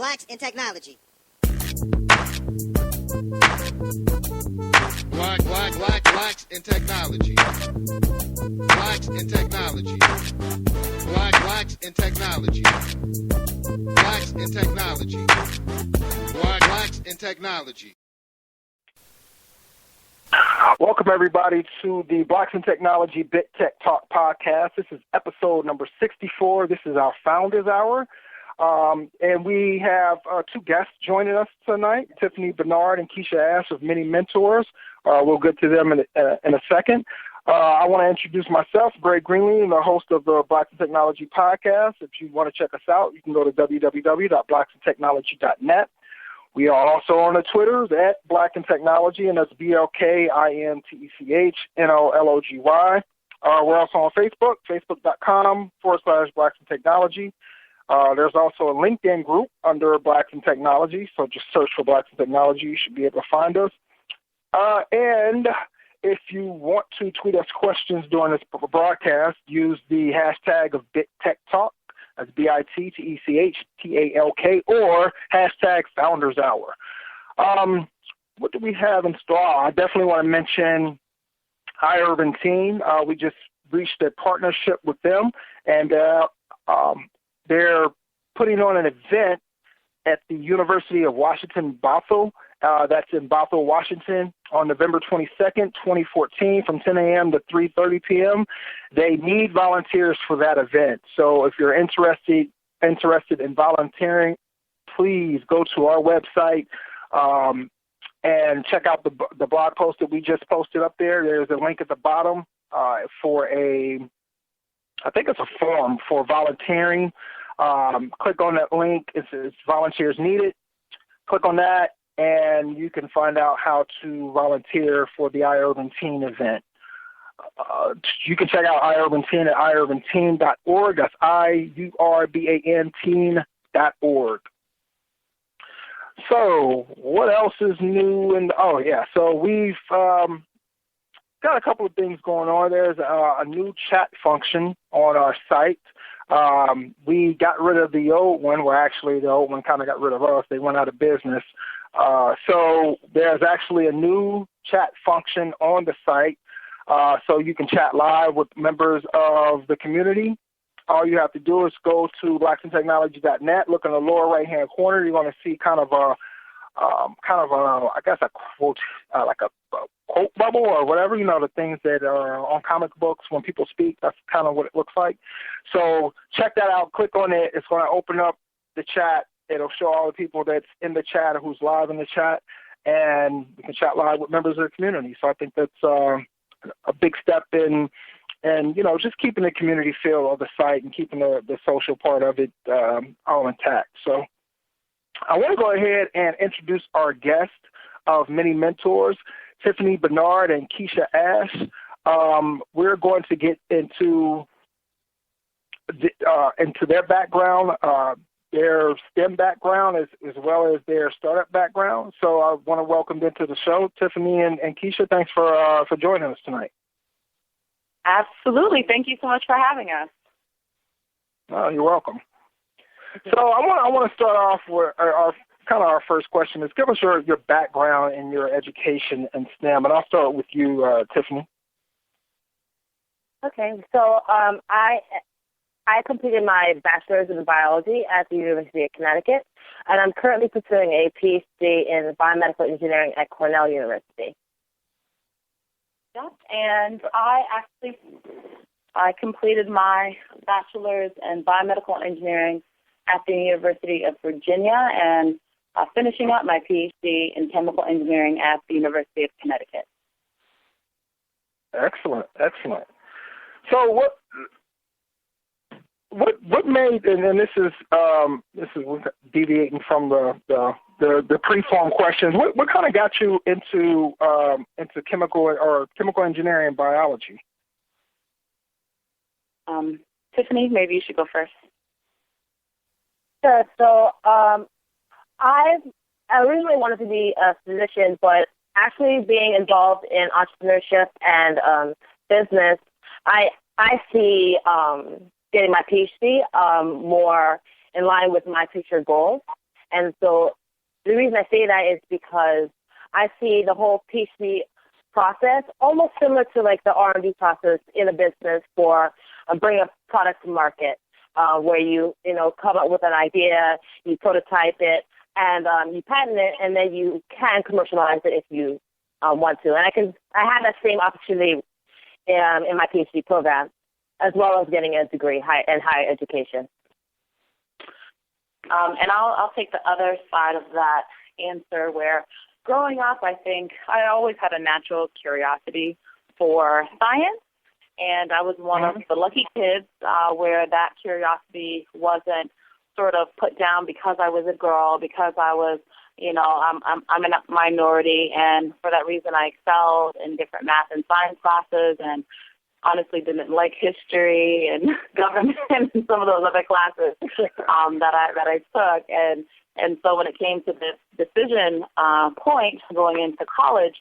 Blacks in Technology. Blacks in technology. Blacks in technology. Blacks in technology. Blacks in technology. Blacks in technology. Welcome, everybody, to the Blacks in Technology Bit Tech Talk podcast. This is episode number 64. This is our Founders Hour. And we have two guests joining us tonight, Tiffany Bernard and Keshia Ashe of Many Mentors. We'll get to them in a second. I want to introduce myself, Greg Greenlee, the host of the Blacks in Technology podcast. If you want to check us out, you can go to www.blacksintechnology.net. We are also on the Twitters at Black in Technology, and that's BLKINTECHNOLOGY. We're also on Facebook, facebook.com/Blacks in Technology. There's also a LinkedIn group under Blacks in Technology, so just search for Blacks in Technology. You should be able to find us. And if you want to tweet us questions during this broadcast, use the hashtag of BitTechTalk. That's BITTECHTALK, or hashtag Founders Hour. What do we have in store? I definitely want to mention iUrban Teen. We just reached a partnership with them, and they're putting on an event at the University of Washington, Bothell. That's in Bothell, Washington, on November 22nd, 2014, from 10 a.m. to 3:30 p.m. They need volunteers for that event. So if you're interested in volunteering, please go to our website and check out the blog post that we just posted up there. There's a link at the bottom for I think it's a form for volunteering. Click on that link. It says volunteers needed. Click on that, and you can find out how to volunteer for the iUrban Teen event. You can check out iUrban Teen at iUrbanTeen.org. That's IURBAN teen.org. So what else is new? So we've got a couple of things going on. There's a new chat function on our site. We got rid of the old one. Well, actually, the old one kind of got rid of us. They went out of business. So there's actually a new chat function on the site, so you can chat live with members of the community. All you have to do is go to blacksintechnology.net. Look in the lower right-hand corner. You're going to see kind of a quote, like a quote bubble or whatever, the things that are on comic books when people speak. That's kind of what it looks like. So check that out. Click on it. It's going to open up the chat. It'll show all the people that's in the chat or who's live in the chat, and you can chat live with members of the community. So I think that's a big step in, and, just keeping the community feel of the site and keeping the social part of it all intact. So I want to go ahead and introduce our guest of Many Mentors, Tiffany Bernard and Keshia Ashe. We're going to get into their background, their STEM background, as well as their startup background. So I want to welcome them to the show. Tiffany and Keshia, thanks for joining us tonight. Absolutely. Thank you so much for having us. Oh, you're welcome. So I want to start off with our first question is give us your background and your education in STEM, and I'll start with you, Tiffany. Okay, so I completed my bachelor's in biology at the University of Connecticut, and I'm currently pursuing a PhD in biomedical engineering at Cornell University. Yep, and I completed my bachelor's in biomedical engineering at the University of Virginia, and finishing up my PhD in chemical engineering at the University of Connecticut. Excellent. So what made, and this is deviating from the pre-form questions. What kind of got you into chemical engineering and biology? Tiffany, maybe you should go first. Sure. So I originally wanted to be a physician, but actually being involved in entrepreneurship and business, I see getting my PhD more in line with my future goals. And so the reason I say that is because I see the whole PhD process almost similar to like the R&D process in a business for bringing a product to market, where you come up with an idea, you prototype it, and you patent it, and then you can commercialize it if you want to. And I have that same opportunity in my PhD program, as well as getting a degree in higher education. And I'll take the other side of that answer, where growing up, I think I always had a natural curiosity for science, and I was one of the lucky kids where that curiosity wasn't sort of put down because I was a girl, because I was, I'm a minority, and for that reason I excelled in different math and science classes, and honestly didn't like history and government and some of those other classes that I took. And so when it came to this decision point going into college,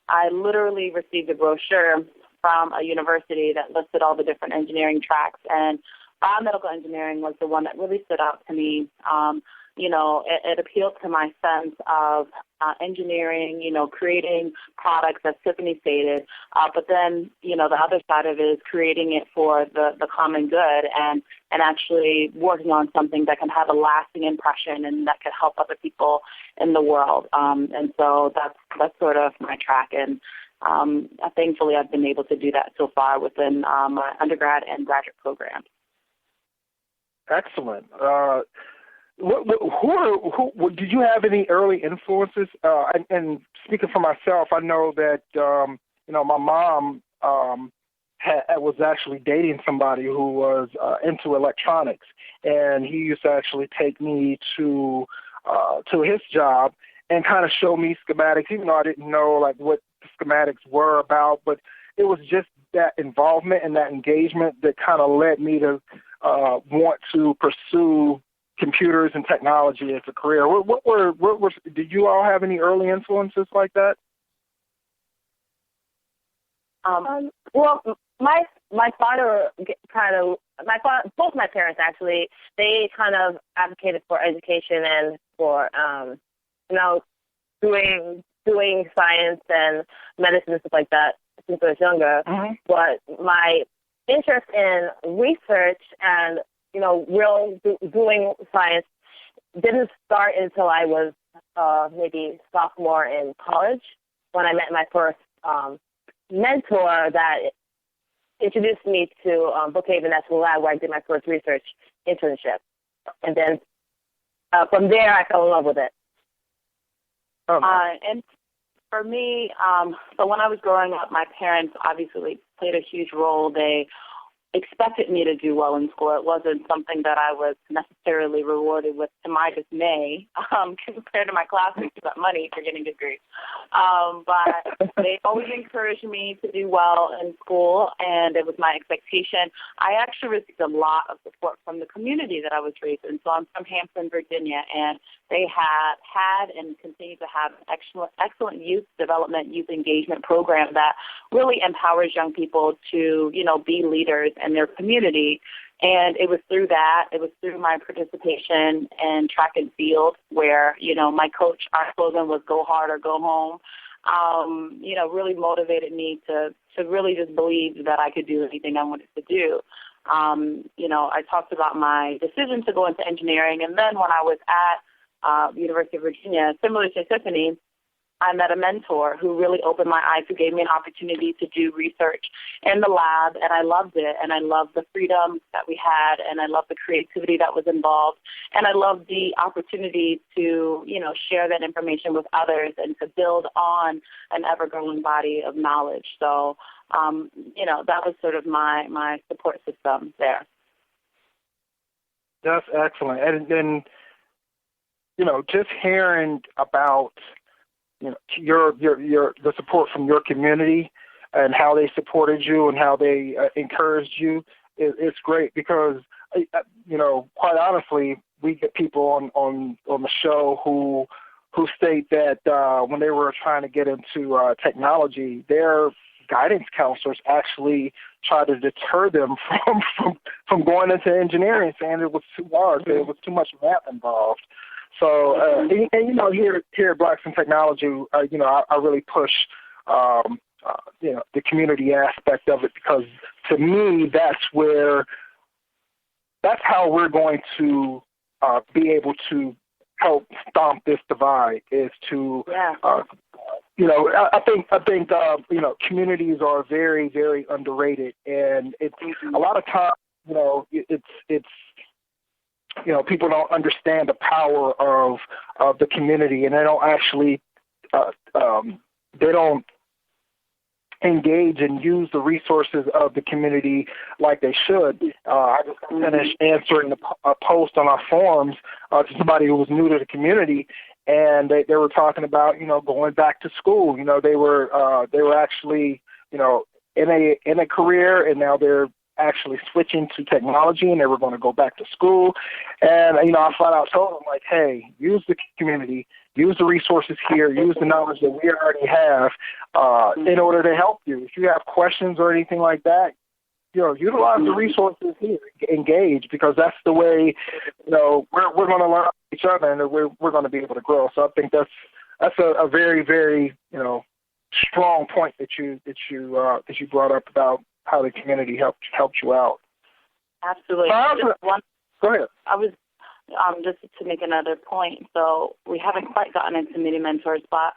I literally received a brochure from a university that listed all the different engineering tracks, and biomedical engineering was the one that really stood out to me. It appealed to my sense of engineering, creating products, as Tiffany stated, but then, the other side of it is creating it for the common good and actually working on something that can have a lasting impression and that can help other people in the world. And so that's sort of my track. And thankfully, I've been able to do that so far within my undergrad and graduate programs. Excellent. Who did you have any early influences? And speaking for myself, I know that my mom was actually dating somebody who was into electronics, and he used to actually take me to his job and kind of show me schematics, even though I didn't know like what the schematics were about. But it was just that involvement and that engagement that kind of led me to want to pursue computers and technology as a career. What did you all have any early influences like that? Well, my father both my parents actually, they kind of advocated for education and for doing science and medicine and stuff like that since I was younger. Mm-hmm. But my interest in research and doing science didn't start until I was maybe sophomore in college, when I met my first mentor that introduced me to Brookhaven National Lab, where I did my first research internship. And then from there, I fell in love with it. And for me, so when I was growing up, my parents obviously played a huge role. They expected me to do well in school. It wasn't something that I was necessarily rewarded with, to my dismay, compared to my classmates who got money for getting degrees. But they always encouraged me to do well in school, and it was my expectation. I actually received a lot of support from the community that I was raised in. So I'm from Hampton, Virginia, and they had and continue to have an excellent youth development, youth engagement program that really empowers young people to, be leaders in their community. And it was through that, it was through my participation in track and field where, my coach, our slogan was go hard or go home, really motivated me to really just believe that I could do anything I wanted to do. I talked about my decision to go into engineering, and then when I was at University of Virginia, similar to Tiffany, I met a mentor who really opened my eyes, who gave me an opportunity to do research in the lab, and I loved it, and I loved the freedom that we had, and I loved the creativity that was involved, and I loved the opportunity to, share that information with others and to build on an ever-growing body of knowledge. So, that was sort of my support system there. That's excellent. And then, just hearing about the support from your community and how they supported you and how they encouraged you, it's great because, quite honestly, we get people on the show who state that when they were trying to get into technology, their guidance counselors actually try to deter them from going into engineering, saying it was too hard, there was too much math involved. So, and you know, here at Blacks in Technology, you know, I really push, you know, the community aspect of it, because to me, that's how we're going to be able to help stomp this divide, is to, you know, I think you know, communities are very, very underrated, and it's a lot of times, you know, it's you know, people don't understand the power of the community, and they don't actually they don't engage and use the resources of the community like they should. I just finished answering a post on our forums to somebody who was new to the community, and they were talking about, you know, going back to school. You know, they were actually, you know, in a career, and now they're actually switching to technology, and they were going to go back to school. And, you know, I flat out told them, like, hey, use the community, use the resources here, use the knowledge that we already have in order to help you. If you have questions or anything like that, you know, utilize the resources here, engage, because that's the way, you know, we're going to learn each other, and we're going to be able to grow. So I think that's a very, very, you know, strong point that you brought up about how the community helped you out. Absolutely. Go ahead. I was just to make another point. So we haven't quite gotten into mini mentors, but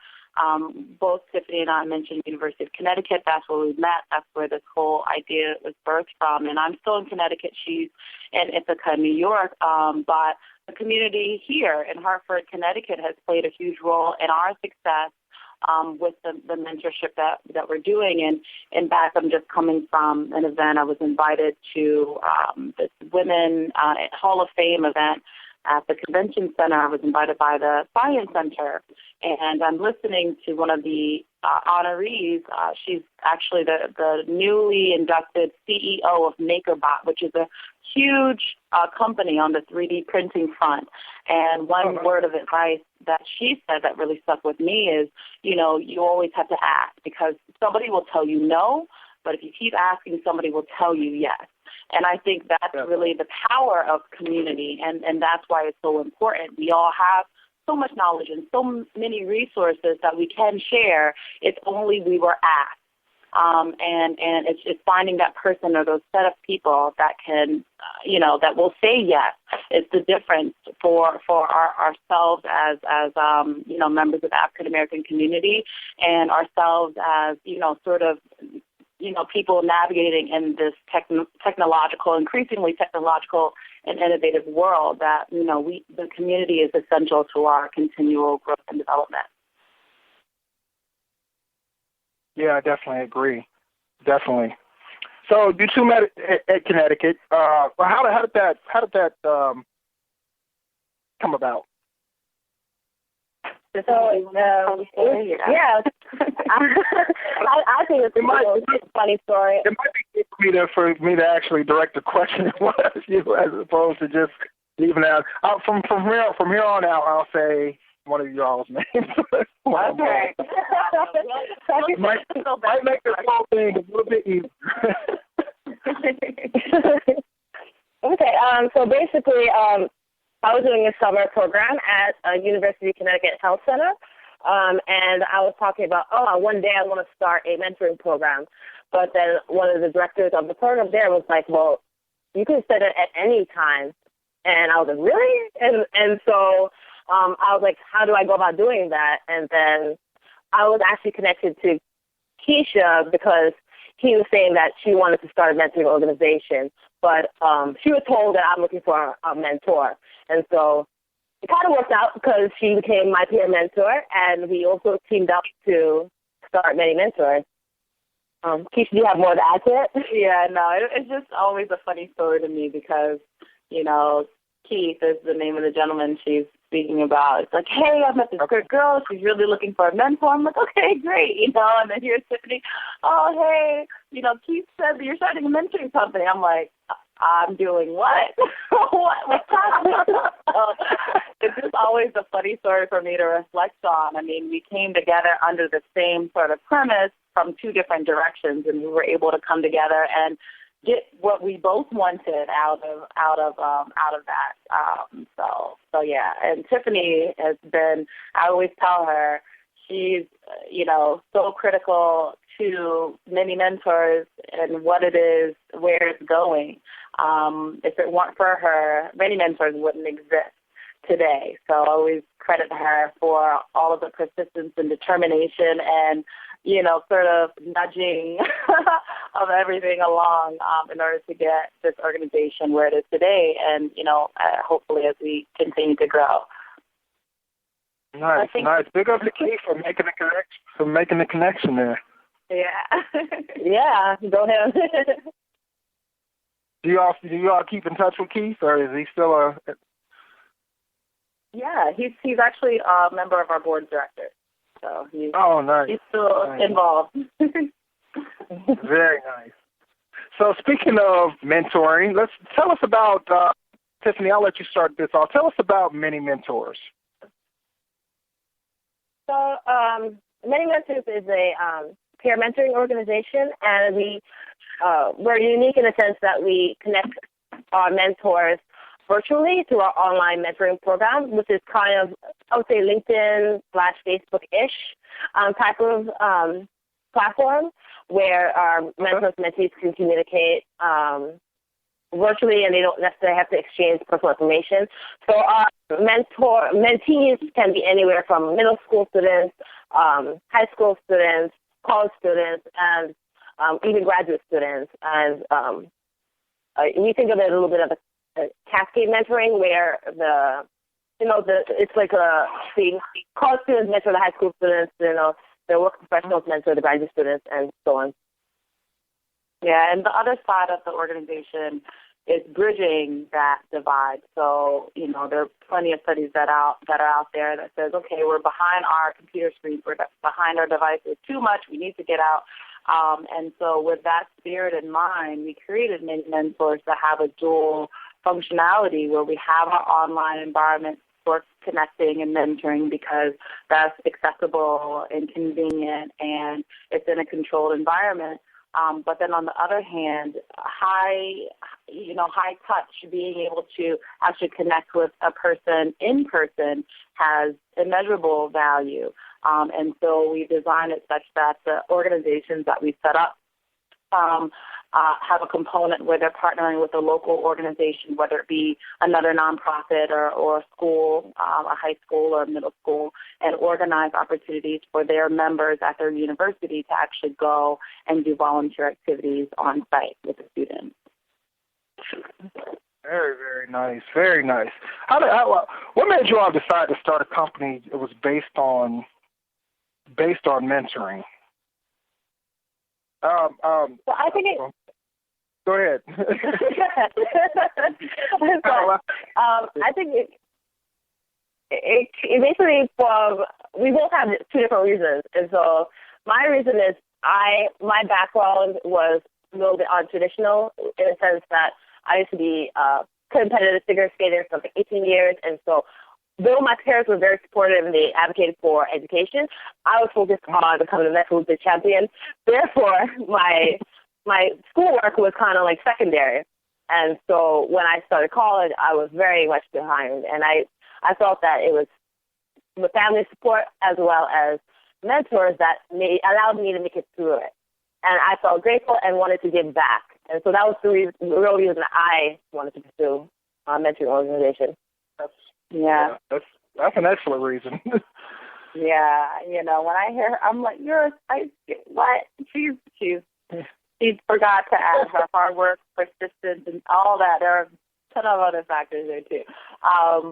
both Tiffany and I mentioned University of Connecticut. That's where we met. That's where this whole idea was birthed from. And I'm still in Connecticut. She's in Ithaca, New York. But the community here in Hartford, Connecticut has played a huge role in our success with the mentorship that we're doing. And in fact, I'm just coming from an event. I was invited to this Women Hall of Fame event at the Convention Center. I was invited by the Science Center, and I'm listening to one of the honorees. She's actually the newly inducted CEO of MakerBot, which is a huge company on the 3D printing front. And one word of advice that she said that really stuck with me is, you know, you always have to ask, because somebody will tell you no, but if you keep asking, somebody will tell you yes. And I think that's really the power of community, and that's why it's so important. We all have so much knowledge and so many resources that we can share. It's only we were asked. And it's finding that person or those set of people that can, you know, that will say yes. It's the difference for ourselves as you know, members of the African American community, and ourselves as, you know, sort of, you know, people navigating in this increasingly technological and innovative world, that, you know, the community is essential to our continual growth and development. Yeah, I definitely agree. Definitely. So you two met at Connecticut. How did that come about? So, yeah, I think it's a funny story. It might be good for me to actually direct the question at you, as opposed to just leaving out. From here on out, I'll say one of y'all's names. Okay. might make this whole thing a little bit easier. Okay. So basically, I was doing a summer program at University of Connecticut Health Center, and I was talking about, one day I want to start a mentoring program. But then one of the directors of the program there was like, well, you can start it at any time. And I was like, really? And so I was like, how do I go about doing that? And then I was actually connected to Keshia, because he was saying that she wanted to start a mentoring organization, but she was told that I'm looking for a mentor. And so it kind of worked out, because she became my peer mentor, and we also teamed up to start many mentors. Keshia, do you have more to add to it? Yeah, no, it's just always a funny story to me, because, you know, Keith is the name of the gentleman she's speaking about. It's like, hey, I met this great girl. She's really looking for a mentor. I'm like, okay, great, you know. And then here's Tiffany. Oh, hey, you know, Keith said that you're starting a mentoring company. I'm like, I'm doing what? What's happening? It's just always a funny story for me to reflect on. I mean, we came together under the same sort of premise from two different directions, and we were able to come together and get what we both wanted out of that. So yeah. And Tiffany has been. I always tell her she's so critical to many mentors and what it is, where it's going. If it weren't for her, many mentors wouldn't exist today. So I always credit her for all of the persistence and determination and, sort of nudging of everything along in order to get this organization where it is today and, hopefully as we continue to grow. Nice. Big up to Keith for making the connection there. Yeah. Yeah, go ahead. Do you all keep in touch with Keith, or is he still a? Yeah, he's actually a member of our board of directors, so he's nice. He's still involved. Very nice. So speaking of mentoring, let's tell us about Tiffany. I'll let you start this off. Tell us about Many Mentors. So, Many Mentors is a peer mentoring organization, and we're unique in the sense that we connect our mentors virtually through our online mentoring program, which is kind of, I would say, LinkedIn/Facebook-ish type of platform where our mentors and mentees can communicate virtually, and they don't necessarily have to exchange personal information. So our mentees can be anywhere from middle school students, high school students, college students, and even graduate students. And we think of it a little bit of a cascade mentoring, where it's like the college students mentor the high school students, the work professionals mentor the graduate students, and so on. Yeah, and the other side of the organization is bridging that divide. So, there are plenty of studies that are out there that says, okay, we're behind our computer screens, we're behind our devices too much, we need to get out. And so with that spirit in mind, we created Many Mentors to have a dual functionality where we have our online environment for connecting and mentoring because that's accessible and convenient and it's in a controlled environment. But then on the other hand, high touch, being able to actually connect with a person in person has immeasurable value. And so we designed it such that the organizations that we set up have a component where they're partnering with a local organization, whether it be another nonprofit or a school, a high school or middle school, and organize opportunities for their members at their university to actually go and do volunteer activities on site with the students. Very, very nice. Very nice. What made you all decide to start a company that was based on mentoring? Well, I think go ahead. I think it basically we both have two different reasons, and so my reason is my background was a little bit untraditional in the sense that I used to be a competitive figure skater for 18 years, and so though my parents were very supportive and they advocated for education, I was focused on becoming a Metro Olympic champion. Therefore, my schoolwork was kind of like secondary. And so when I started college, I was very much behind. And I felt that it was the family support as well as mentors that allowed me to make it through it. And I felt grateful and wanted to give back. And so that was the real reason I wanted to pursue a mentoring organization. Yeah. That's an excellent reason. Yeah, when I hear her, I'm like, what? She forgot to add her hard work, persistence, and all that. There are a ton of other factors there, too.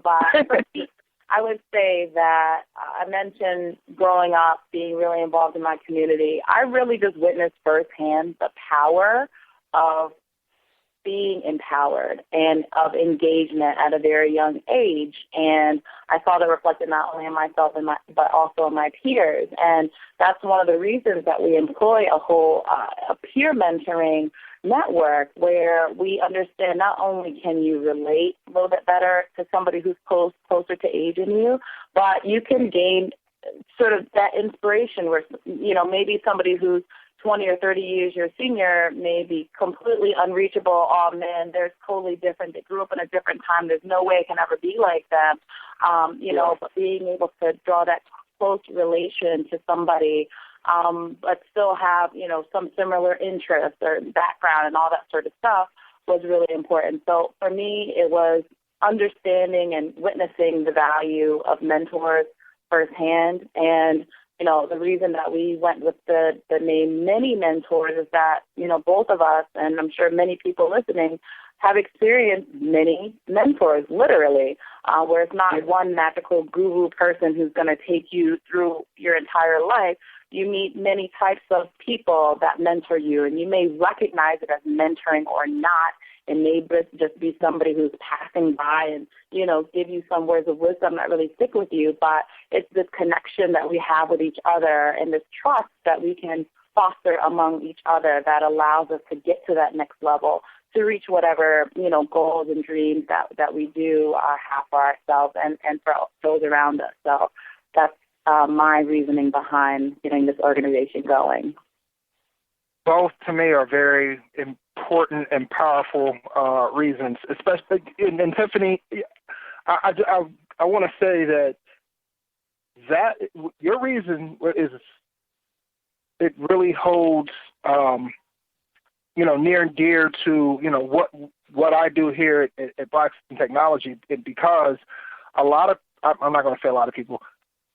But for me, I would say that I mentioned growing up, being really involved in my community. I really just witnessed firsthand the power of being empowered and of engagement at a very young age. And I saw that reflected not only in myself but also in my peers. And that's one of the reasons that we employ a peer mentoring network where we understand not only can you relate a little bit better to somebody who's closer to age than you, but you can gain sort of that inspiration where, maybe somebody who's 20 or 30 years your senior may be completely unreachable. Oh, man, they're totally different. They grew up in a different time. There's no way it can ever be like them. But being able to draw that close relation to somebody, but still have, some similar interests or background and all that sort of stuff was really important. So for me, it was understanding and witnessing the value of mentors firsthand. And, the reason that we went with the name Many Mentors is that, both of us, and I'm sure many people listening, have experienced many mentors, literally, where it's not one magical guru person who's going to take you through your entire life. You meet many types of people that mentor you, and you may recognize it as mentoring or not. It may just be somebody who's passing by and, give you some words of wisdom that really stick with you. But it's this connection that we have with each other and this trust that we can foster among each other that allows us to get to that next level, to reach whatever, goals and dreams that we do have for ourselves and for those around us. So that's my reasoning behind getting this organization going. Both, to me, are very important and powerful reasons, especially, and Tiffany, I want to say that your reason is, it really holds, near and dear to, what I do here at Blacks in Technology, because I'm not going to say a lot of people,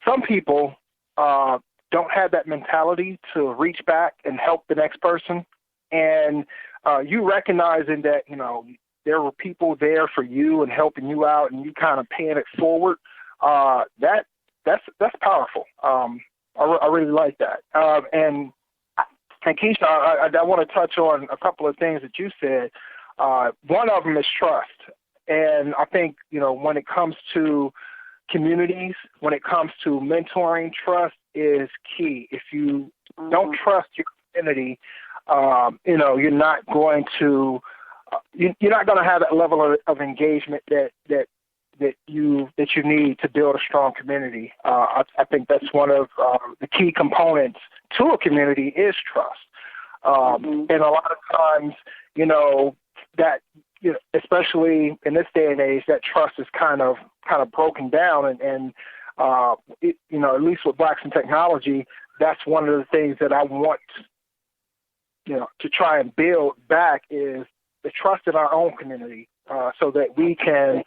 some people don't have that mentality to reach back and help the next person. And you recognizing that, there were people there for you and helping you out and you kind of paying it forward, that's powerful. I really like that. And Keshia, I want to touch on a couple of things that you said. One of them is trust. And I think, when it comes to communities, when it comes to mentoring, trust is key. If you don't trust your community, you're not going to have that level of engagement that you need to build a strong community. I think that's one of the key components to a community is trust. And a lot of times, that, especially in this day and age, that trust is kind of broken down. And at least with Blacks in Technology, that's one of the things that I want, to try and build back is the trust in our own community, so that we can,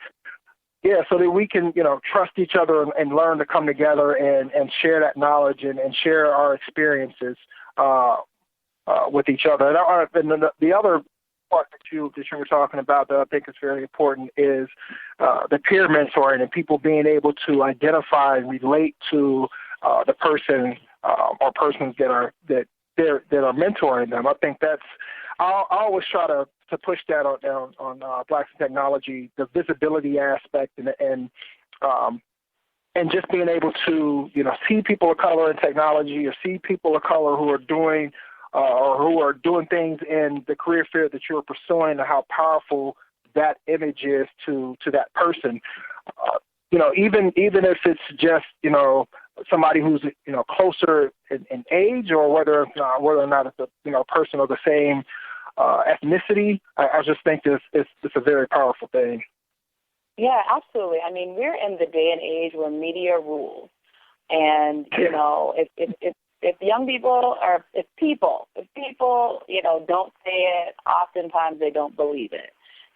trust each other and learn to come together and share that knowledge and share our experiences with each other. And the other part that you were talking about that I think is very important is the peer mentoring and people being able to identify and relate to the person or persons that are mentoring them. I think I always try to push that on Blacks in Technology, the visibility aspect and just being able to see people of color in technology or see people of color who are doing things in the career field that you're pursuing, and how powerful that image is to that person. Even if it's just somebody who's closer in age, or whether or not it's a person of the same ethnicity. I just think it's a very powerful thing. Yeah, absolutely. I mean, we're in the day and age where media rules, and if young people or if people don't say it, oftentimes they don't believe it.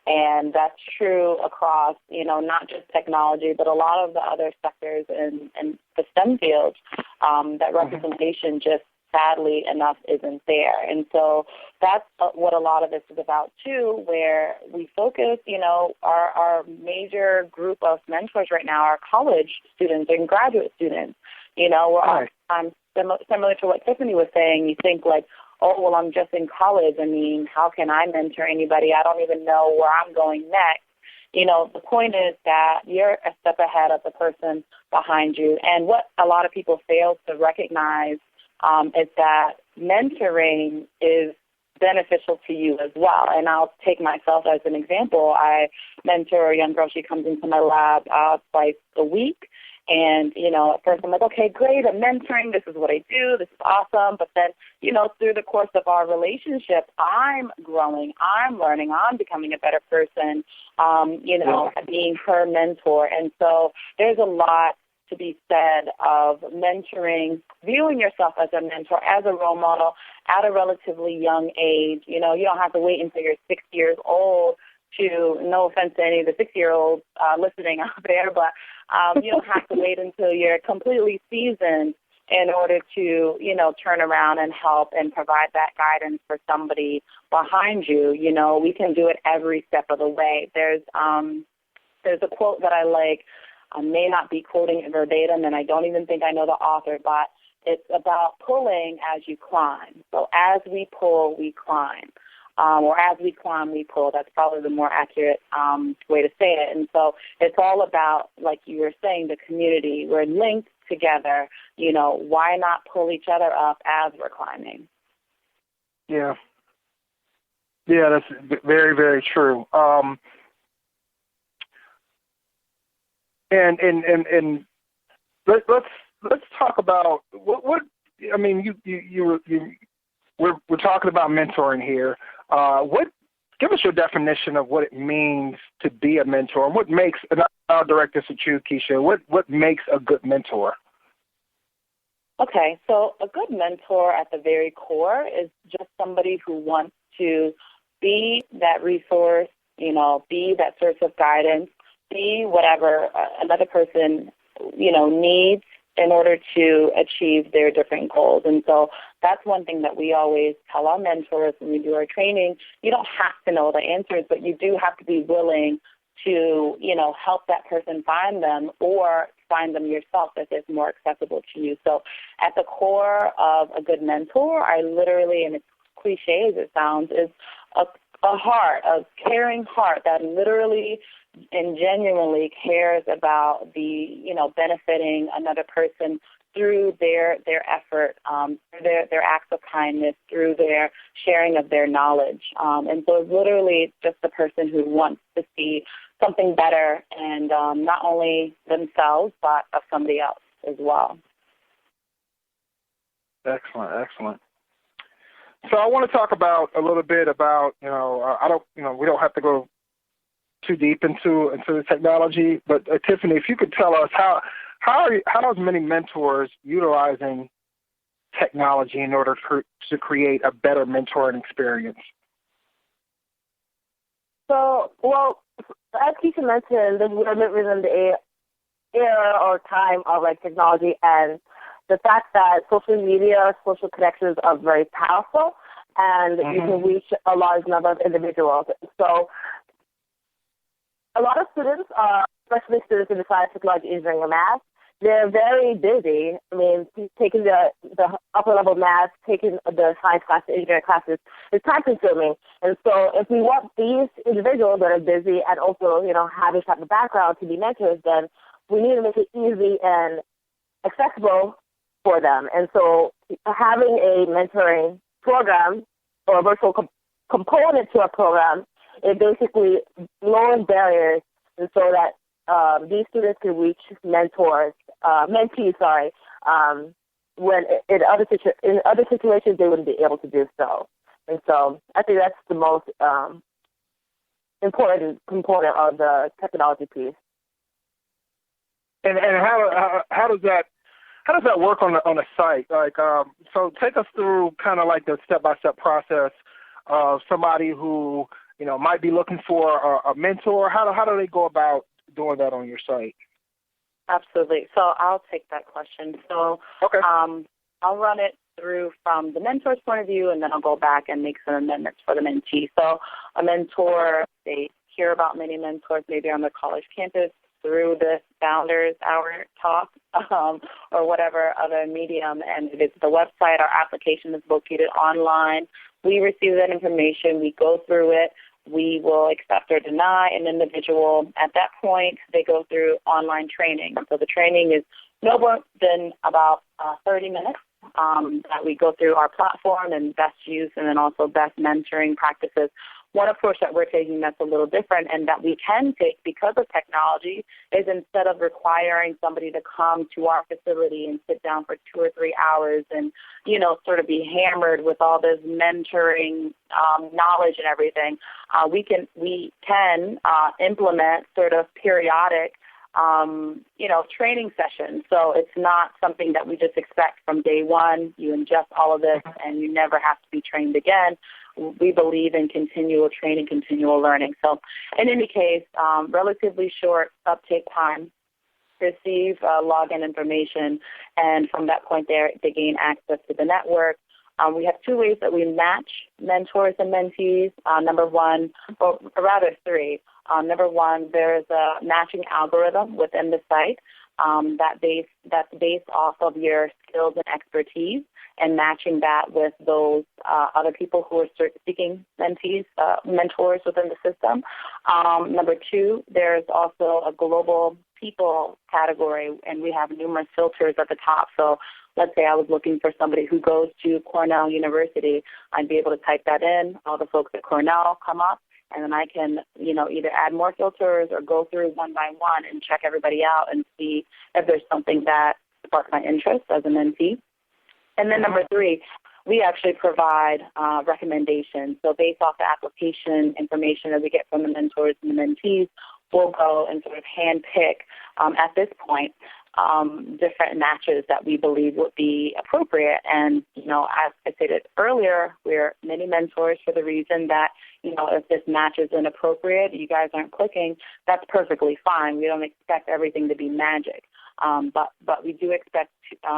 And that's true across, not just technology, but a lot of the other sectors in the STEM fields, that representation just sadly enough isn't there. And so that's what a lot of this is about too, where we focus, our major group of mentors right now are college students and graduate students. We're oftentimes similar to what Tiffany was saying. You think like, oh, well, I'm just in college. I mean, how can I mentor anybody? I don't even know where I'm going next. The point is that you're a step ahead of the person behind you. And what a lot of people fail to recognize is that mentoring is beneficial to you as well. And I'll take myself as an example. I mentor a young girl. She comes into my lab twice a week. And, at first I'm like, okay, great, I'm mentoring, this is what I do, this is awesome. But then, through the course of our relationship, I'm growing, I'm learning, I'm becoming a better person, being her mentor. And so there's a lot to be said of mentoring, viewing yourself as a mentor, as a role model at a relatively young age. You don't have to wait until you're 6 years old to, no offense to any of the 6-year-olds listening out there, but you don't have to wait until you're completely seasoned in order to, turn around and help and provide that guidance for somebody behind you. We can do it every step of the way. There's a quote that I like. I may not be quoting it verbatim, and I don't even think I know the author, but it's about pulling as you climb. So as we pull, we climb. Or as we climb, we pull. That's probably the more accurate way to say it. And so it's all about, like you were saying, the community. We're linked together. Why not pull each other up as we're climbing? Yeah. Yeah, that's very, very true. And let's talk about what I mean. We're talking about mentoring here. Give us your definition of what it means to be a mentor, and what makes, and I'll direct this at you, Keshia, what makes a good mentor? Okay, so a good mentor at the very core is just somebody who wants to be that resource, be that source of guidance, be whatever another person, needs in order to achieve their different goals. And so that's one thing that we always tell our mentors when we do our training. You don't have to know the answers, but you do have to be willing to, help that person find them, or find them yourself if it's more accessible to you. So at the core of a good mentor, I literally, and it's cliche as it sounds, is a heart, a caring heart that literally and genuinely cares about the, benefiting another person through their effort, their acts of kindness, through their sharing of their knowledge. And so it's literally just the person who wants to see something better, and not only themselves, but of somebody else as well. Excellent. So I want to talk about a little bit about, we don't have to go too deep into the technology, but Tiffany, if you could tell us how is many mentors utilizing technology in order to create a better mentoring experience? So, as Keshia mentioned, we're living in the era or time of technology, and the fact that social media, social connections are very powerful, and you can reach a large number of individuals. So a lot of students, especially students in the science, technology, engineering, and math, they're very busy. I mean, taking the upper level math, taking the science classes, engineering classes, is time consuming. And so if we want these individuals that are busy and also, have this type of background to be mentors, then we need to make it easy and accessible for them. And so having a mentoring program or a virtual component to a program, it basically lowers barriers, and so that these students can reach mentees, when in other situations they wouldn't be able to do so. And so I think that's the most important component of the technology piece. And how does that work on a site? So take us through kind of like the step-by-step process of somebody who might be looking for a mentor. How do they go about doing that on your site? Absolutely. So I'll take that question. So okay. I'll run it through from the mentor's point of view, and then I'll go back and make some amendments for the mentee. So a mentor, they hear about many mentors maybe on the college campus through the Founders Hour talk or whatever other medium, and it is the website. Our application is located online. We receive that information. We go through it. We will accept or deny an individual. At that point, they go through online training. So the training is no more than about 30 minutes that we go through our platform and best use, and then also best mentoring practices One approach that we're taking that's a little different and that we can take because of technology is instead of requiring somebody to come to our facility and sit down for 2 or 3 hours and, sort of be hammered with all this mentoring knowledge and everything, we can implement sort of periodic training sessions. So it's not something that we just expect from day one. You ingest all of this and you never have to be trained again. We believe in continual training, continual learning. So in any case, relatively short uptake time, receive login information, and from that point there, they gain access to the network. We have 2 ways that we match mentors and mentees. Number one, or rather 3. Number one, there's a matching algorithm within the site that's based off of your skills and expertise, and matching that with those other people who are seeking mentors within the system. Number 2, there's also a global people category, and we have numerous filters at the top. So let's say I was looking for somebody who goes to Cornell University. I'd be able to type that in. All the folks at Cornell come up, and then I can, either add more filters or go through one by one and check everybody out and see if there's something that sparks my interest as a mentee. And then number 3, we actually provide recommendations. So based off the application information that we get from the mentors and the mentees, we'll go and sort of handpick at this point different matches that we believe would be appropriate. And, as I stated earlier, we're mini mentors for the reason that, if this match is inappropriate, you guys aren't clicking, that's perfectly fine. We don't expect everything to be magic. But we do expect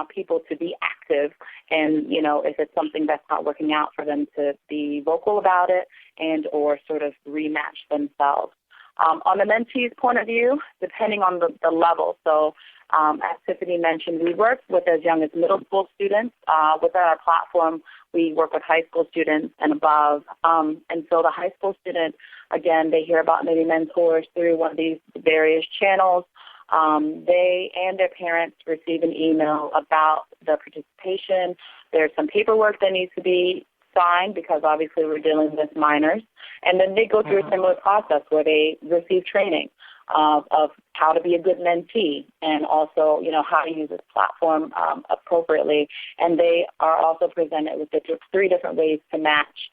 people to be active, and, if it's something that's not working out, for them to be vocal about it and or sort of rematch themselves. On the mentee's point of view, depending on the level, so as Tiffany mentioned, we work with as young as middle school students. Within our platform, we work with high school students and above. And so the high school student, again, they hear about mini mentors through one of these various channels. They and their parents receive an email about the participation. There's some paperwork that needs to be signed because obviously we're dealing with minors. And then they go through a similar process where they receive training of how to be a good mentee and also, how to use this platform appropriately. And they are also presented with 3 different ways to match.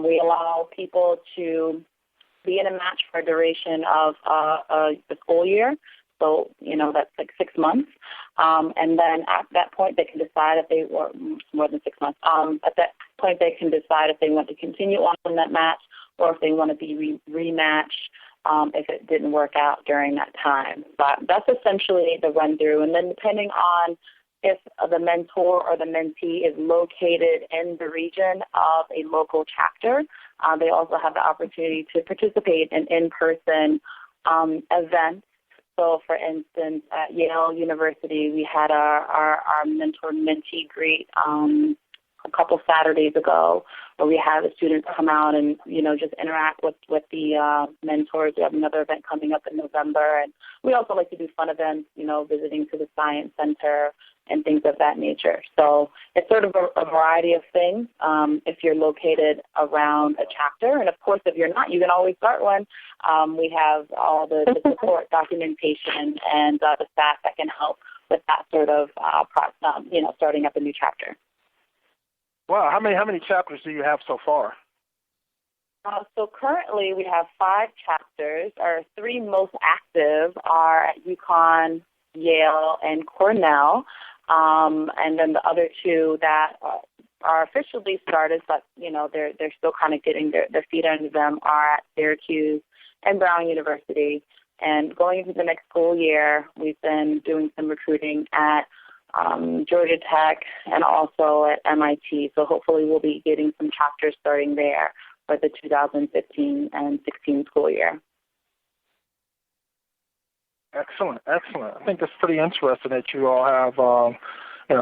We allow people to be in a match for a duration of the school year. So, that's like 6 months. And then at that point, they can decide if they were more than 6 months. At that point, they can decide if they want to continue on in that match or if they want to be rematched if it didn't work out during that time. But that's essentially the run through. And then depending on if the mentor or the mentee is located in the region of a local chapter, they also have the opportunity to participate in in-person events. So, for instance, at Yale University, we had our mentor-mentee greet a couple Saturdays ago, where we had the students come out and, just interact with the mentors. We have another event coming up in November. And we also like to do fun events, visiting to the Science Center and things of that nature. So it's sort of a variety of things if you're located around a chapter. And, of course, if you're not, you can always start one. We have all the support, documentation, and the staff that can help with that sort of, starting up a new chapter. Wow, how many chapters do you have so far? So currently we have 5 chapters. Our 3 most active are at UConn, Yale, and Cornell. And then the other 2 that are officially started, but, they're still kind of getting their feet under them, are at Syracuse and Brown University. And going into the next school year, we've been doing some recruiting at Georgia Tech and also at MIT. So hopefully we'll be getting some chapters starting there for the 2015 and 16 school year. Excellent. I think that's pretty interesting that you all have,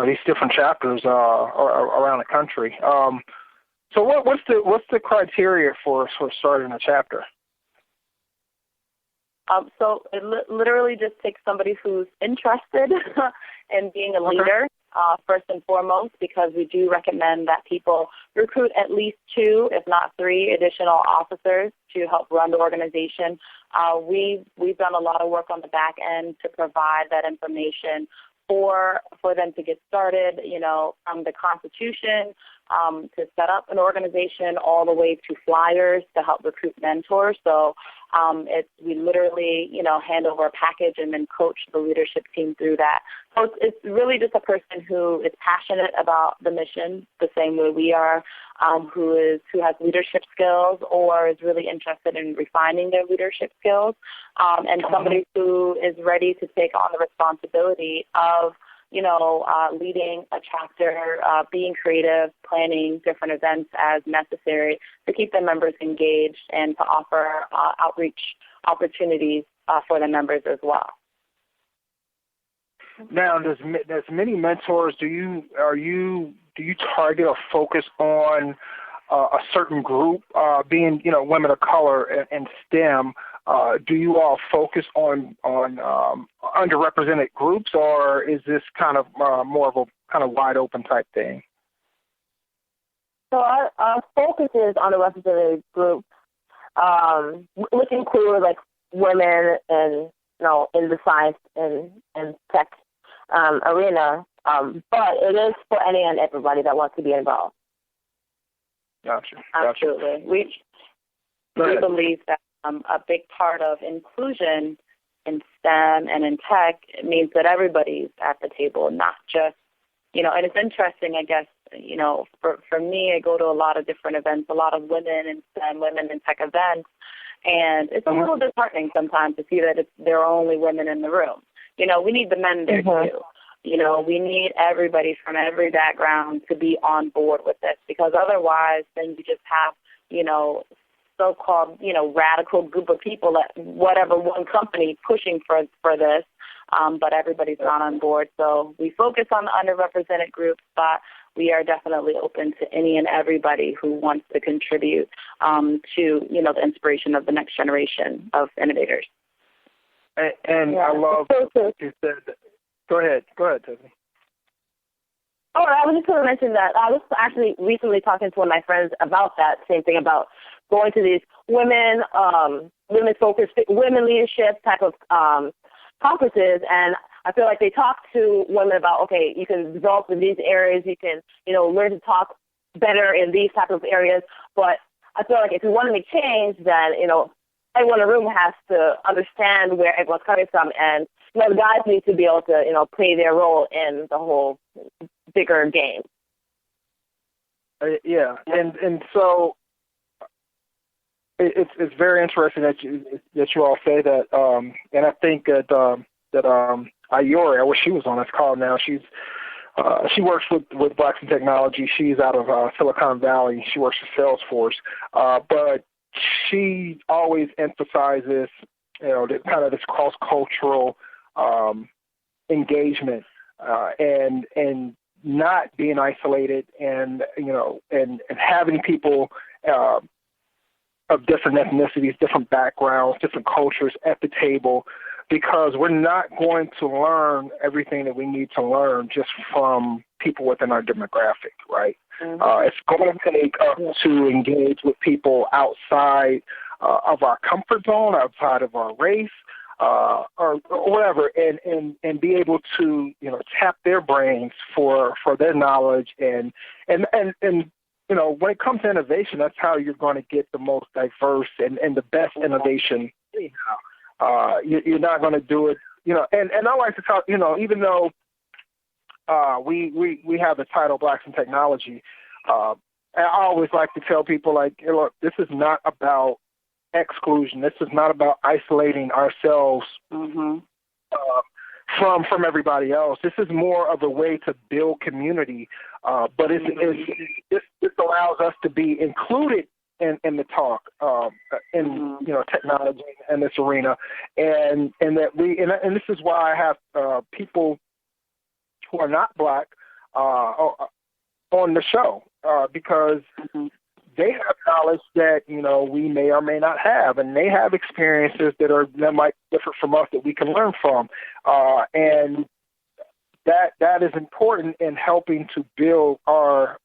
these different chapters around the country. So what's the criteria for starting a chapter? So it literally just takes somebody who's interested in being a leader. first and foremost, because we do recommend that people recruit at least 2, if not 3, additional officers to help run the organization. We've done a lot of work on the back end to provide that information for them to get started, from the Constitution to set up an organization all the way to flyers to help recruit mentors. So we literally, hand over a package and then coach the leadership team through that. So it's really just a person who is passionate about the mission the same way we are, who has leadership skills or is really interested in refining their leadership skills, and somebody who is ready to take on the responsibility of leading a chapter, being creative, planning different events as necessary to keep the members engaged and to offer outreach opportunities for the members as well. Now, there's many mentors. Do you target or focus on a certain group, being women of color and STEM? Do you all focus on underrepresented groups, or is this kind of more of a kind of wide open type thing? So our focus is on underrepresented groups, which include like women and in the science and tech arena. But it is for any and everybody that wants to be involved. Gotcha. Absolutely. We believe that a big part of inclusion in STEM and in tech means that everybody's at the table, not just, and it's interesting, I guess, for me, I go to a lot of different events, a lot of women in STEM, women in tech events, and it's a little disheartening sometimes to see that there are only women in the room. We need the men there too. We need everybody from every background to be on board with this, because otherwise then you just have, so-called, radical group of people at whatever one company pushing for this, but everybody's not on board. So we focus on the underrepresented groups, but we are definitely open to any and everybody who wants to contribute to, the inspiration of the next generation of innovators. And I love what you said. Go ahead, Tiffany. Oh, I was just going to mention that I was actually recently talking to one of my friends about that same thing, about going to these women-focused, women leadership type of conferences, and I feel like they talk to women about, okay, you can develop in these areas, you can, learn to talk better in these type of areas, but I feel like if you want to make change, then, everyone in the room has to understand where everyone's coming from, and, the guys need to be able to, play their role in the whole bigger game. And so it's very interesting that you all say that, and I think that Ayori, I wish she was on this call now. She works with Blacks in Technology. She's out of Silicon Valley. She works for Salesforce, but she always emphasizes this cross-cultural engagement and not being isolated, and having people of different ethnicities, different backgrounds, different cultures at the table, because we're not going to learn everything that we need to learn just from people within our demographic, right? It's going to take us to engage with people outside of our comfort zone, outside of our race, or whatever, and be able to tap their brains for their knowledge, and when it comes to innovation, that's how you're going to get the most diverse and the best innovation. You're not going to do it, and I like to talk, even though we have the title Blacks in Technology, I always like to tell people, like, look, this is not about exclusion. This is not about isolating ourselves from everybody else. This is more of a way to build community, but this allows us to be included in the talk, in technology and this arena, and that and this is why I have people who are not Black on the show, because they have knowledge that we may or may not have, and they have experiences that might differ from us that we can learn from, and that is important in helping to build our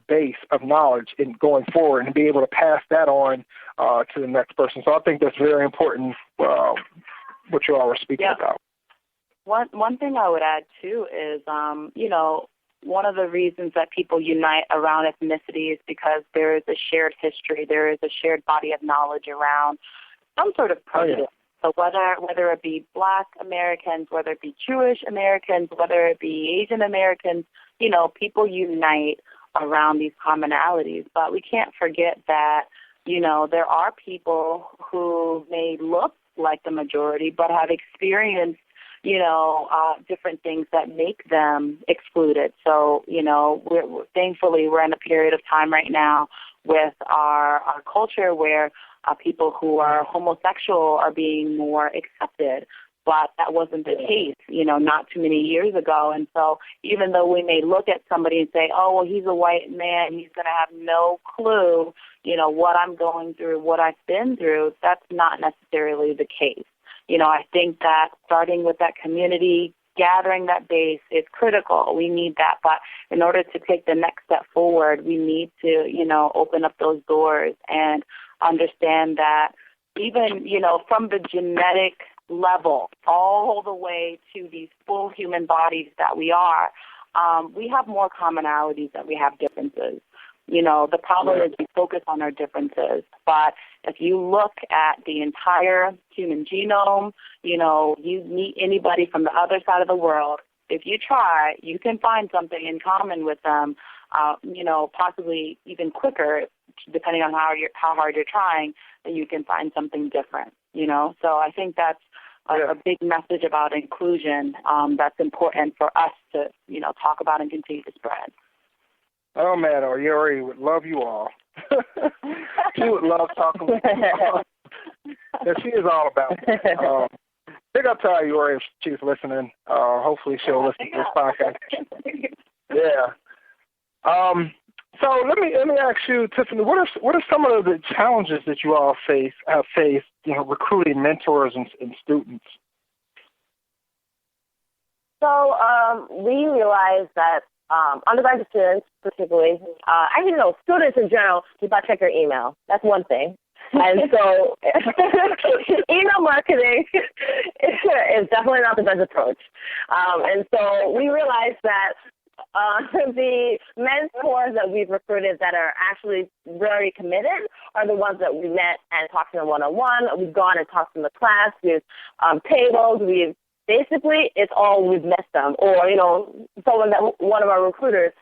base of knowledge in going forward and be able to pass that on to the next person. So I think that's very important, what you all were speaking about. One thing I would add, too, is, one of the reasons that people unite around ethnicity is because there is a shared history, there is a shared body of knowledge around some sort of prejudice. So whether it be Black Americans, whether it be Jewish Americans, whether it be Asian Americans, people unite around these commonalities. But we can't forget that, there are people who may look like the majority but have experienced different things that make them excluded. So, thankfully we're in a period of time right now with our culture where people who are homosexual are being more accepted. But that wasn't the case, not too many years ago. And so even though we may look at somebody and say, oh, well, he's a white man, he's going to have no clue, what I'm going through, what I've been through, that's not necessarily the case. I think that starting with that community, gathering that base is critical. We need that. But in order to take the next step forward, we need to, open up those doors and understand that even, from the genetic level all the way to these full human bodies that we are, we have more commonalities than we have differences. The problem is we focus on our differences. But if you look at the entire human genome, you meet anybody from the other side of the world, if you try, you can find something in common with them, possibly even quicker, depending on how hard you're trying, then you can find something different, So I think that's a big message about inclusion that's important for us to, talk about and continue to spread. Oh, man, Oyeri would love you all. She would love talking with you all. Yeah, she is all about it. Big up to Oyeri if she's listening. Hopefully she'll listen to this podcast. Yeah. So let me ask you, Tiffany, what are some of the challenges that you all have faced, recruiting mentors and students? So we realized that undergraduate students, particularly, students in general, you got to check your email. That's one thing. And so email marketing is definitely not the best approach. And so we realized that the mentors that we've recruited that are actually very committed are the ones that we met and talked to them one-on-one. We've gone and talked to them in the class. We've tables. Basically, it's all we've met them, or, someone that one of our recruiters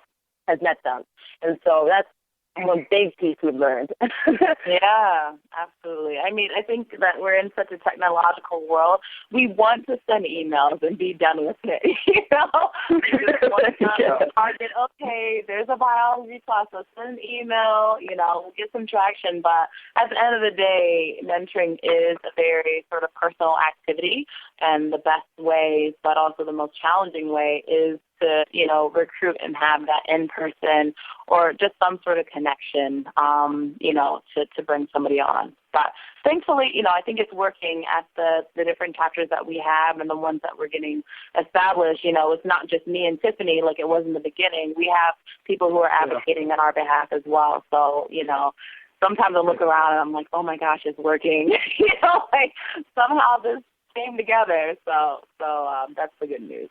has met them. And so that's one big piece we've learned. Yeah, absolutely. I mean, I think that we're in such a technological world. We want to send emails and be done with it, We just want to target, okay, there's a biology class, let's send an email, we'll get some traction. But at the end of the day, mentoring is a very sort of personal activity, and the best way, but also the most challenging way, is to, recruit and have that in-person or just some sort of connection, to bring somebody on. But thankfully, I think it's working at the different chapters that we have and the ones that we're getting established. It's not just me and Tiffany like it was in the beginning. We have people who are advocating on our behalf as well. So, sometimes I look around and I'm like, oh my gosh, it's working. Somehow this came together. So that's the good news.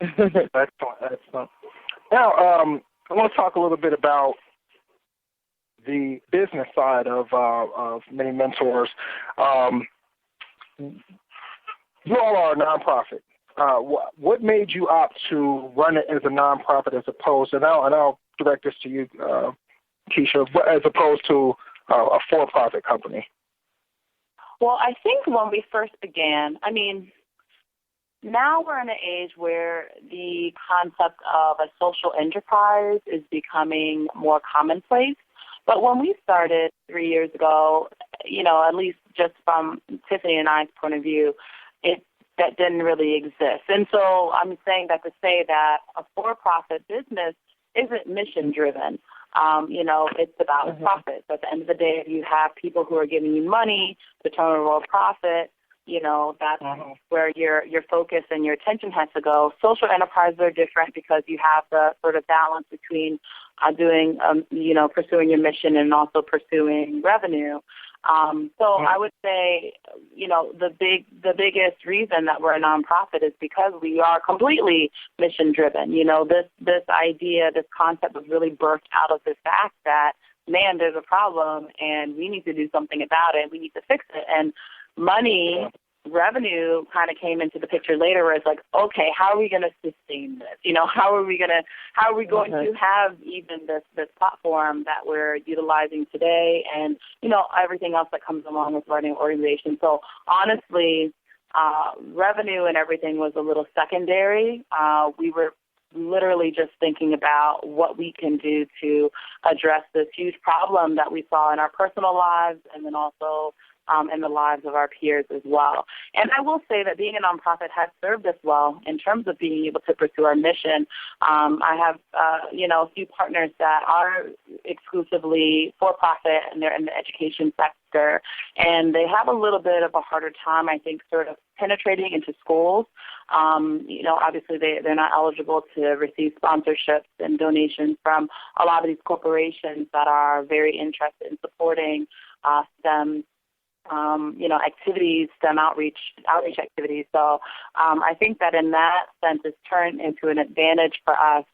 Excellent. Now, I want to talk a little bit about the business side of many mentors. You all are a nonprofit. What made you opt to run it as a nonprofit as opposed, and I'll direct this to you, Keshia, as opposed to a for-profit company? Well, I think when we first began, now we're in an age where the concept of a social enterprise is becoming more commonplace. But when we started 3 years ago, at least just from Tiffany and I's point of view, that didn't really exist. And so I'm saying that to say that a for-profit business isn't mission-driven. It's about profits. At the end of the day, if you have people who are giving you money to turn a profit, that's where your focus and your attention has to go. Social enterprises are different because you have the sort of balance between pursuing your mission and also pursuing revenue. I would say, the biggest reason that we're a nonprofit is because we are completely mission driven. This idea, this concept was really birthed out of the fact that, man, there's a problem and we need to do something about it. We need to fix it. And money, revenue kind of came into the picture later where it's like, okay, how are we going to sustain this? How are we going to have even this platform that we're utilizing today and, everything else that comes along with running an organization. So honestly, revenue and everything was a little secondary. We were literally just thinking about what we can do to address this huge problem that we saw in our personal lives and then also in the lives of our peers as well. And I will say that being a nonprofit has served us well in terms of being able to pursue our mission. I have, a few partners that are exclusively for-profit and they're in the education sector, and they have a little bit of a harder time, I think, sort of penetrating into schools. Obviously they're not eligible to receive sponsorships and donations from a lot of these corporations that are very interested in supporting STEM activities, STEM outreach activities. So I think that in that sense it's turned into an advantage for us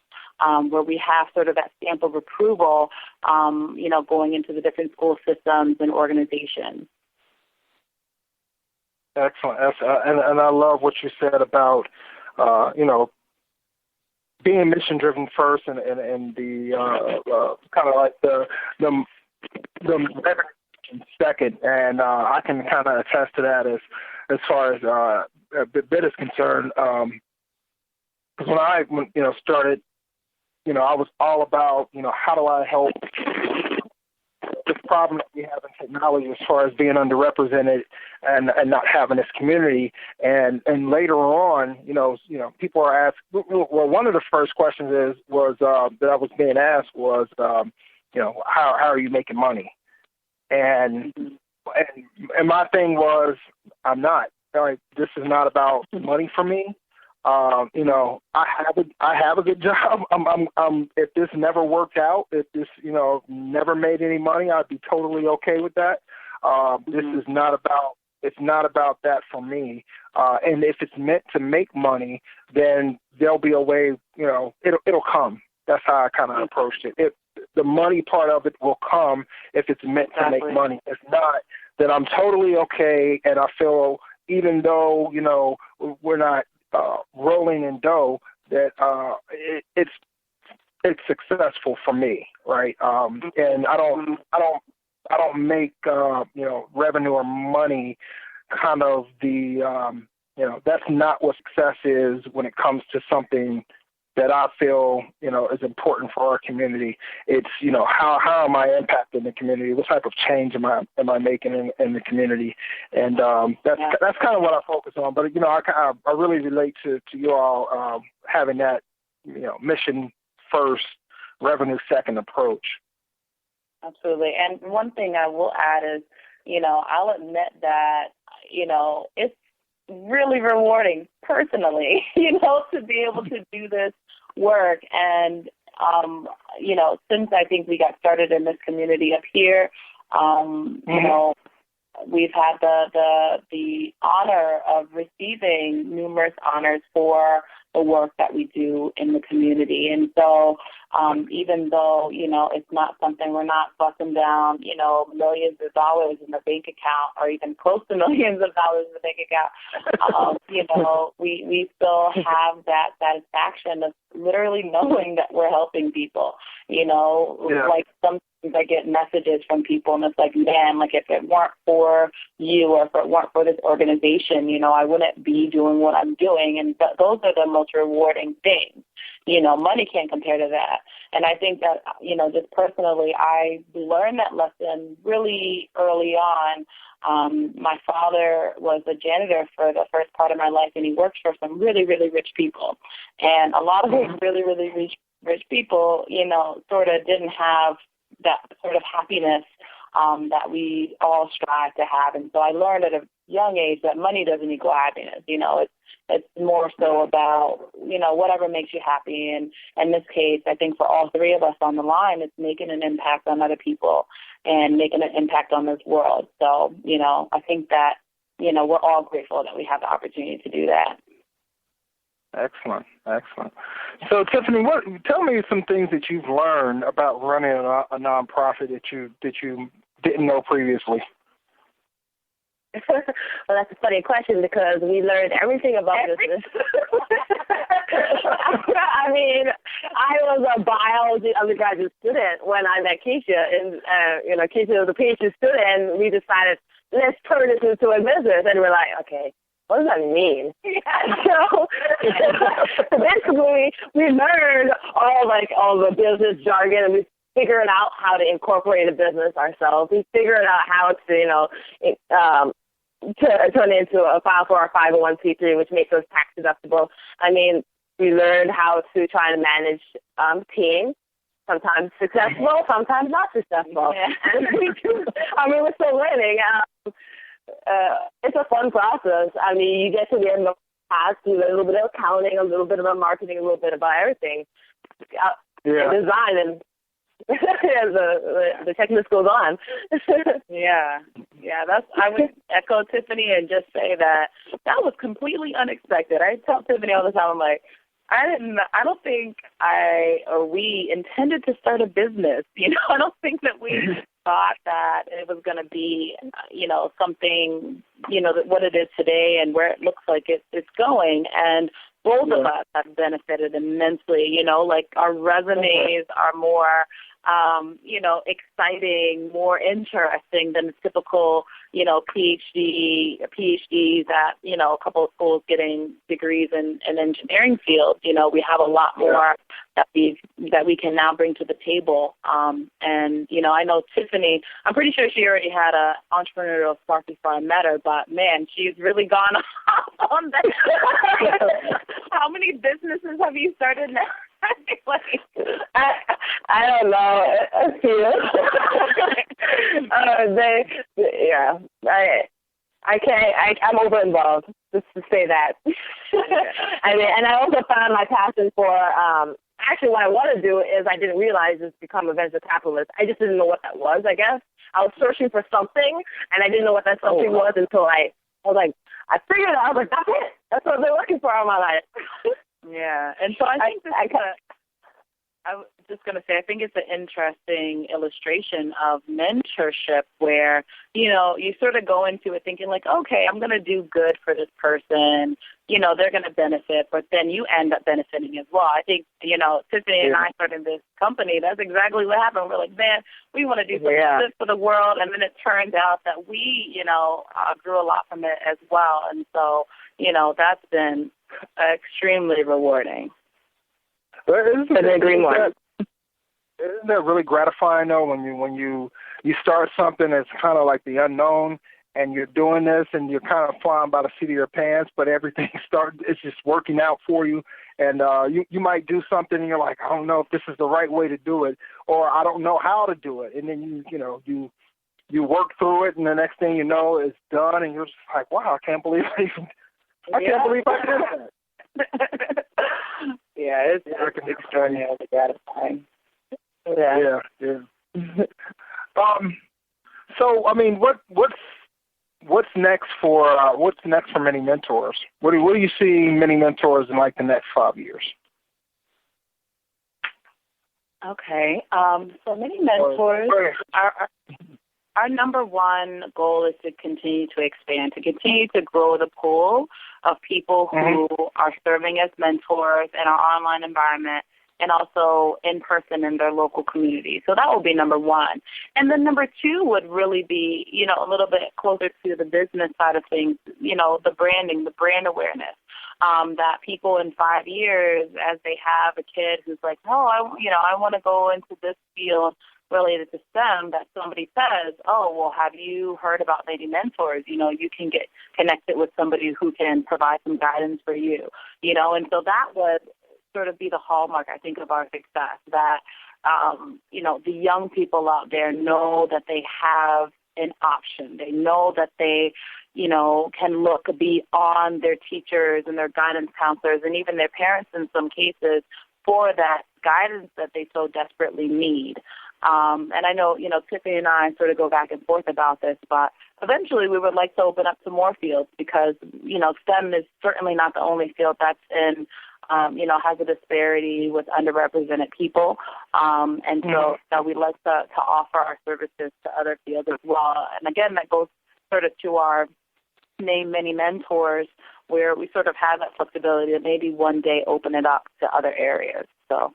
where we have sort of that stamp of approval, going into the different school systems and organizations. Excellent. And I love what you said about, being mission-driven first and the kind of like the second, and I can kind of attest to that as far as a bit is concerned. Because when I started, I was all about how do I help this problem that we have in technology as far as being underrepresented and not having this community. And later on, people are asked. Well, one of the first questions that I was being asked was, how are you making money? And my thing was, I'm not. Like, this is not about money for me. I have a good job. If this never worked out, if this never made any money, I'd be totally okay with that. This is not about. It's not about that for me. And if it's meant to make money, then there'll be a way. It'll come. That's how I kind of approached it. The money part of it will come if it's meant to make money. If not, then I'm totally okay, and I feel even though we're not rolling in dough, that it's successful for me, right? And I don't make revenue or money kind of the that's not what success is when it comes to something that I feel, is important for our community. It's, how am I impacting the community? What type of change am I making in the community? And that's kind of what I focus on. But, I really relate to you all having that, mission first, revenue second approach. Absolutely. And one thing I will add is, I'll admit that, it's really rewarding personally, to be able to do this work. And, since I think we got started in this community up here, we've had the honor of receiving numerous honors for the work that we do in the community. And so even though, it's not something, we're not busting down, millions of dollars in the bank account or even close to millions of dollars in the bank account, we still have that satisfaction of literally knowing that we're helping people, like sometimes I get messages from people and it's like, man, like if it weren't for you or if it weren't for this organization, I wouldn't be doing what I'm doing. And those are the most rewarding things. Money can't compare to that. And I think that, just personally, I learned that lesson really early on. My father was a janitor for the first part of my life, and he worked for some really, really rich people. And a lot of those really, really rich people, sort of didn't have that sort of happiness that we all strive to have. And so I learned at a young age that money doesn't equal happiness. It's more so about, whatever makes you happy. And in this case, I think for all three of us on the line, it's making an impact on other people and making an impact on this world. So, I think that, we're all grateful that we have the opportunity to do that. Excellent. So, Tiffany, tell me some things that you've learned about running a nonprofit that you didn't know previously. Well, that's a funny question because we learned everything about business. I mean, I was a biology undergraduate student when I met Keshia, and Keshia was a PhD student, and we decided let's turn this into a business, and we're like, okay, what does that mean? So basically, we learned all the business jargon, and we figured out how to incorporate a business ourselves. We figured out how to, to turn it into a file for our 501c3, which makes us tax deductible. I mean, we learned how to try to manage teams, sometimes successful, sometimes not successful. Yeah. And we're still learning. It's a fun process. I mean, you get to the end of the class, do a little bit of accounting, a little bit about marketing, a little bit about everything. Design and the checklist goes on. Yeah. I would echo Tiffany and just say that was completely unexpected. I tell Tiffany all the time, I'm like, I don't think we intended to start a business. I don't think that we thought that it was going to be, something, what it is today and where it looks like it's going. And both of us have benefited immensely. Like our resumes are more, exciting, more interesting than the typical, PhDs at, a couple of schools getting degrees in engineering fields. We have a lot more that we can now bring to the table. And, I know Tiffany, I'm pretty sure she already had an entrepreneurial spark before I met her, but man, she's really gone off on that. How many businesses have you started now? I don't know. A few. I can't. I'm over involved. Just to say that. I mean, and I also found my passion for. Actually, what I want to do is I didn't realize is become a venture capitalist. I just didn't know what that was. I guess I was searching for something, and I didn't know what that something was until I was like, I figured it out. I was like, that's it. That's what I've been looking for all my life. Yeah, and so I think I was just going to say, I think it's an interesting illustration of mentorship where, you sort of go into it thinking like, okay, I'm going to do good for this person, they're going to benefit, but then you end up benefiting as well. I think, Tiffany and I started this company. That's exactly what happened. We're like, man, we want to do something good for the world. And then it turns out that we, grew a lot from it as well. And so, that's been extremely rewarding. Isn't that really gratifying though when you start something that's kind of like the unknown and you're doing this and you're kind of flying by the seat of your pants, but everything it's just working out for you, and you might do something and you're like, I don't know if this is the right way to do it, or I don't know how to do it, and then you work through it, and the next thing you know it's done, and you're just like, wow, I can't believe I did that. Yeah, it's extraordinarily gratifying. Yeah. So, I mean, what's next for Many Mentors? What do you see Many Mentors in like the next 5 years? Okay. So Many Mentors our number one goal is to continue to expand, to continue to grow the pool of people who are serving as mentors in our online environment and also in person in their local community. So that will be number one. And then number two would really be, a little bit closer to the business side of things, the branding, the brand awareness. That people in 5 years, as they have a kid who's like, I want to go into this field related to STEM, that somebody says, have you heard about Many Mentors? You can get connected with somebody who can provide some guidance for you, and so that would sort of be the hallmark, I think, of our success, that, the young people out there know that they have an option. They know that they, can look beyond their teachers and their guidance counselors and even their parents in some cases for that guidance that they so desperately need. And I know, Tiffany and I sort of go back and forth about this, but eventually we would like to open up to more fields because, STEM is certainly not the only field that's in, has a disparity with underrepresented people. And so we'd like to offer our services to other fields as well. And again, that goes sort of to our name many mentors, where we sort of have that flexibility to maybe one day open it up to other areas. So,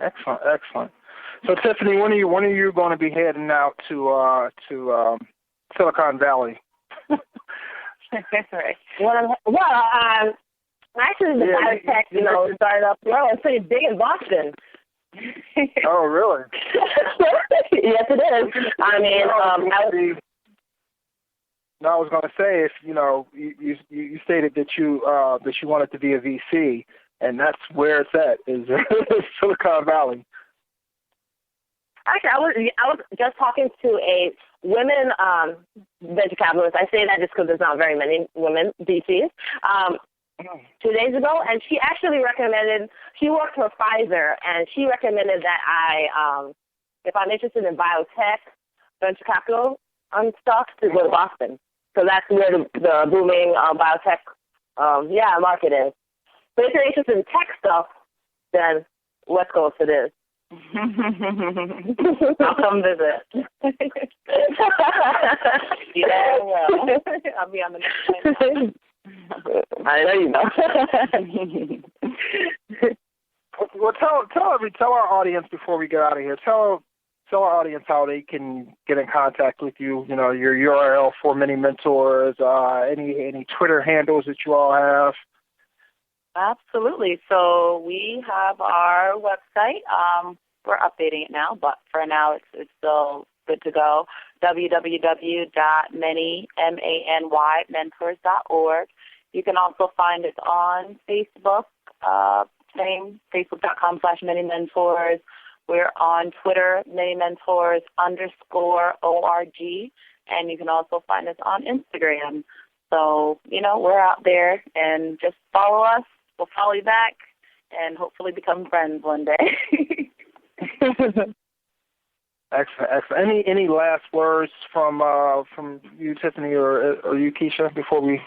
excellent. So, Tiffany, when are you going to be heading out to Silicon Valley? Actually, the biotech, started up. Well, it's pretty big in Boston. Oh, really? Yes, it is. I mean, I was going to say, if you stated that you wanted to be a VC, and that's where it's at, is Silicon Valley. Actually, I was just talking to a women venture capitalist. I say that just because there's not very many women VCs. 2 days ago, and she actually recommended. She worked for Pfizer, and she recommended that I, if I'm interested in biotech, venture capital stuff, to go to Boston. So that's where the booming biotech, market is. But if you're interested in tech stuff, then West Coast it is. I'll come visit. Yeah, well, I'll be on the next plane. I know you know. Well, tell our audience before we get out of here. Tell our audience how they can get in contact with you. Your URL for Many Mentors. Any Twitter handles that you all have. Absolutely. So we have our website. We're updating it now, but for now it's still good to go. www.manymentors.org. You can also find us on Facebook, same, facebook.com/manymentors. We're on Twitter, manymentors_org, and you can also find us on Instagram. So, we're out there, and just follow us. We'll follow you back, and hopefully become friends one day. Excellent. Any last words from you, Tiffany, or you, Keshia, before we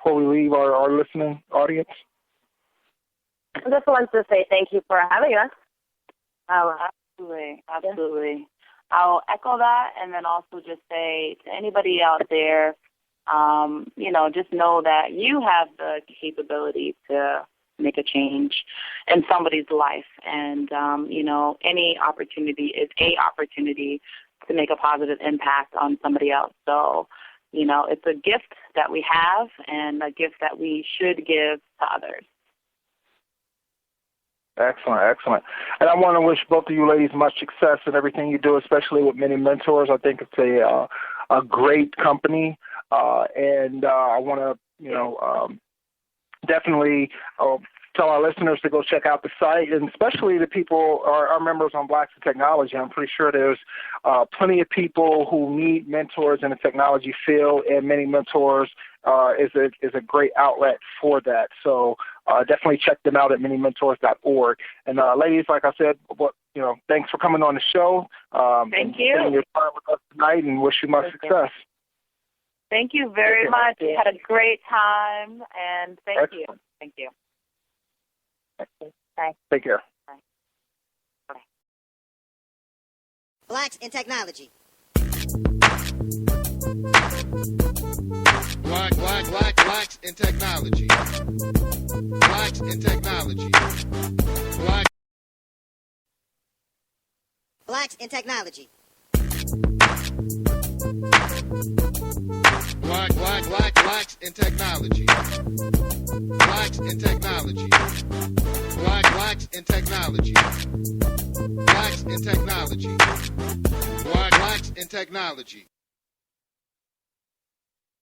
leave our listening audience? I just wanted to say thank you for having us. Absolutely. I'll echo that, and then also just say to anybody out there, just know that you have the capability to make a change in somebody's life. And, any opportunity is a opportunity to make a positive impact on somebody else. So, it's a gift that we have and a gift that we should give to others. Excellent. And I want to wish both of you ladies much success in everything you do, especially with Many Mentors. I think it's a great company, and I want to, definitely tell our listeners to go check out the site, and especially the people, our members on Blacks in Technology. I'm pretty sure there's plenty of people who need mentors in the technology field, and Many Mentors is a great outlet for that. So definitely check them out at manymentors.org. And ladies, like I said, thanks for coming on the show. Thank you. Spending your time with us tonight, and wish you much success. Thank you very much. We had a great time, and thank you. Thank you. Bye. Take care. Bye. Blacks in Technology. Blacks in Technology. Blacks in Technology. Blacks in Technology. Blacks in Technology. Blacks in Technology. Blacks in Technology. Blacks in Technology. Blacks in Technology.